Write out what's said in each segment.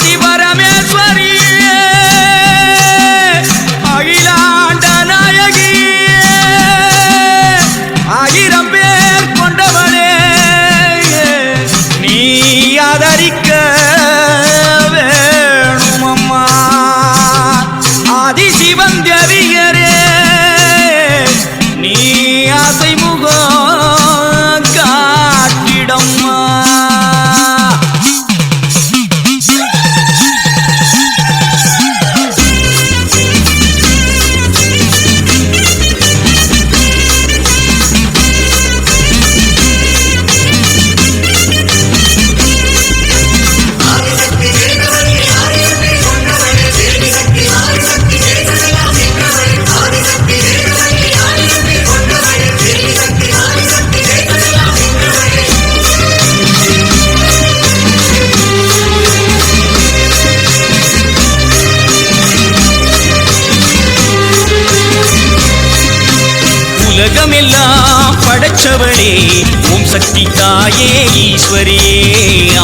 ஆதி பரமேஸ்வரியே அகிலாண்ட நாயகியே ஆயிரம் பேர் கொண்டவளே நீ ஆதரிக்க வேணும் அம்மா ஆதி சிவன் தேவியரே நீ ஆசை முகம் காட்டிடம்மா உலகமெல்லாம் படைச்சவளே ஓம் சக்தி தாயே ஈஸ்வரியே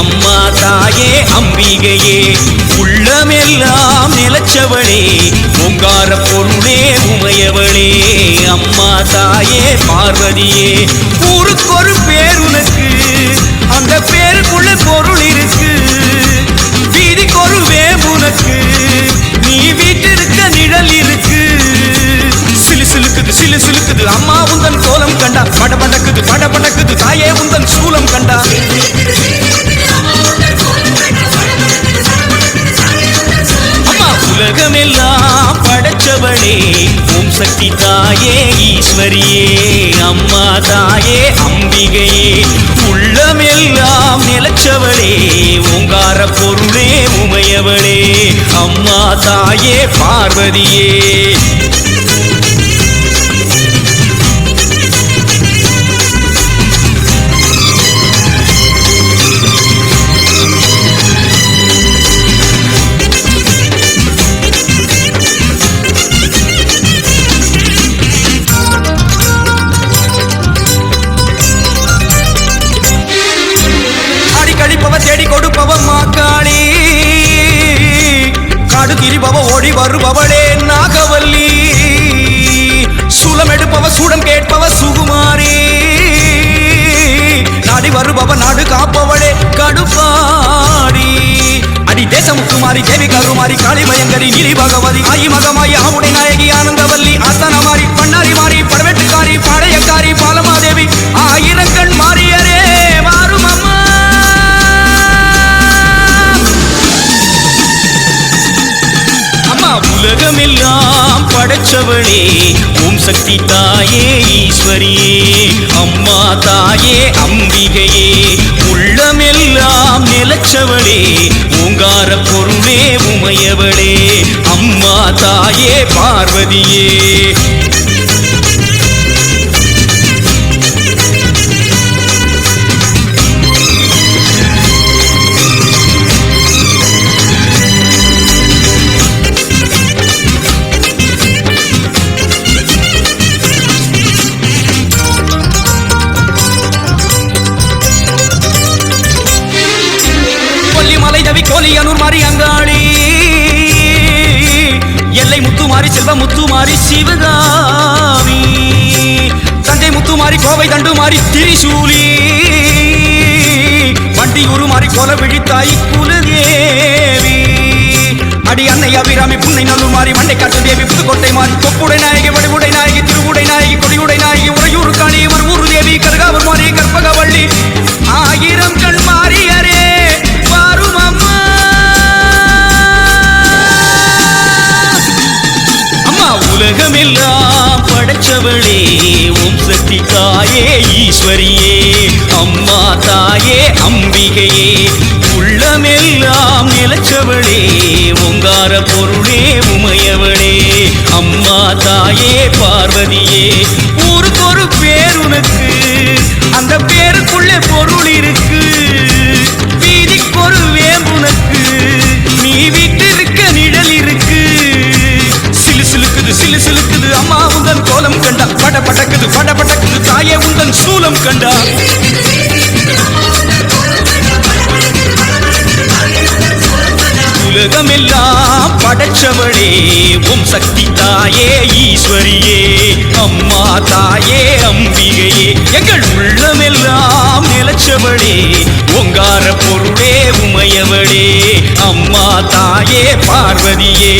அம்மா தாயே அம்பிகையே உள்ளமெல்லாம் நிலச்சவளே ஓங்கார பொருளே உமையவளே அம்மா தாயே பார்வதியே ஊருக்கொரு பேர் உனக்கு அந்த பேருக்குள்ள பொருள் இருக்கு வீதிக்கொரு வேம்புனக்கு நீ வீட்டிருக்க நிழல் இருக்கு சிலு சிலுக்குது அம்மா உந்தன் கோலம் கண்டா படபடக்குது தாயே உந்தன் சூலம் கண்டா அம்மா உலகமெல்லாம் படைச்சவளே ஓம் சக்தி தாயே ஈஸ்வரியே அம்மா தாயே அம்பிகையே உள்ளமெல்லாம் நிலச்சவளே ஓங்கார பொருளே உமையவளே அம்மா தாயே பார்வதியே தேடி கொடுப்பவ மாக்காளி காடு திரிபவ ஓடி வருபவளே நாகவல்லி சூலம் எடுப்பவ சூடம் கேட்பவ சுகுமாரி நாடி வருபவ நாடு காப்பவளே கடுப்பாடி அடி தேசமுக்குமாரி தேவி கருமாரி காளி பயங்கரி நீலி பகவதி ஆயி மகமாயி ஆவுடை நாயகி ஆனந்தவல்லி ஆஸ்தானமாரி பண்ணாரி மாறி படவெட்டுக்காரி பாளையக்காரி பாலமாதேவி ஆயிரங்கண் மாறியரே மாறும் அம்மா உலகமெல்லாம் படைச்சவளே ஓம் சக்தி தாயே ஈஸ்வரியே அம்மா தாயே அம்பிகையே உள்ளமெல்லாம் நிலச்சவளே ஓங்கார பொருளே உமையவளே அம்மா தாயே பார்வதியே கோலியனூர் மாறி அங்காளி எல்லை முத்துமாரி செல்வ முத்துமாரி சிவகாமி தஞ்சை முத்துமாரி கோவை தண்டுமாரி திரிசூலி வண்டி உருமாறி கோல விழித்தாய் குலதேவி அடி அன்னை அபிராமி புன்னை நல்லூர் மாறி மண்டை காட்டு தேவி புதுக்கோட்டை மாறி கொப்புடை நாயகி வடிவுடை நாயகி திருவுடை நாயகி கொடியுடை நாயகி உறையூர் காணி மறுவூர் தேவி கருகாவூர் மாறி கற்பகவள்ளி ஆயிரம் கண் மாறியரே வாரும் அம்மா உலகமெல்லாம் படைச்சவளே ஓம் சக்தி தாயே ஈஸ்வரியே அம்மா தாயே அம்பிகையே உள்ளமெல்லாம் நிலச்சவளே ஓங்கார பொருளே உமையவளே அம்மா தாயே பார்வதியே ஊருக்கொரு பேர் உனக்கு அந்த பேருக்குள்ளே பொருள் இருக்கு வீதிக்கொரு வேம்புனக்கு நீ வீட்டிருக்க நிழல் இருக்கு சிலு சிலுக்குது அம்மா உந்தன் கோலம் கண்டா படபடக்குது தாயே உந்தன் சூலம் கண்டா உள்ளமெல்லாம் படைச்சவளே ஓம் சக்தி தாயே ஈஸ்வரியே அம்மா தாயே அம்பிகையே எங்கள் உள்ளமெல்லாம் நிலச்சவளே ஓங்கார பொருளே உமையவளே அம்மா தாயே பார்வதியே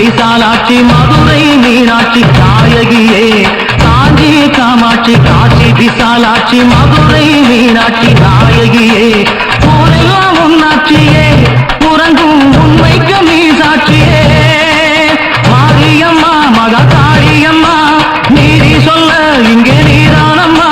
விசாலாட்சி மதுரை மீனாட்சி நாயகியே காஞ்சி காமாட்சி காசி விசாலாட்சி மதுரை மீனாட்சி நாயகியே ஊரெல்லாம் உன்னாட்சியே உறங்கும் உண்மைக்கு நீ சாட்சியே மாரியம்மா மகா காளியம்மா நீதி சொல்ல இங்கே நீதானம்மா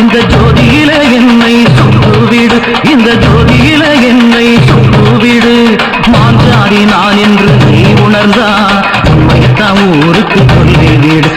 இந்த ஜோதியில என்னை சுட்டுவிடு இந்த ஜோதியில என்னை சுட்டுவிடு மாஞ்சாடி நான் என்று நீ உணர்ந்தா உண்மையத்தான் ஊருக்கு சொல்லிவிடு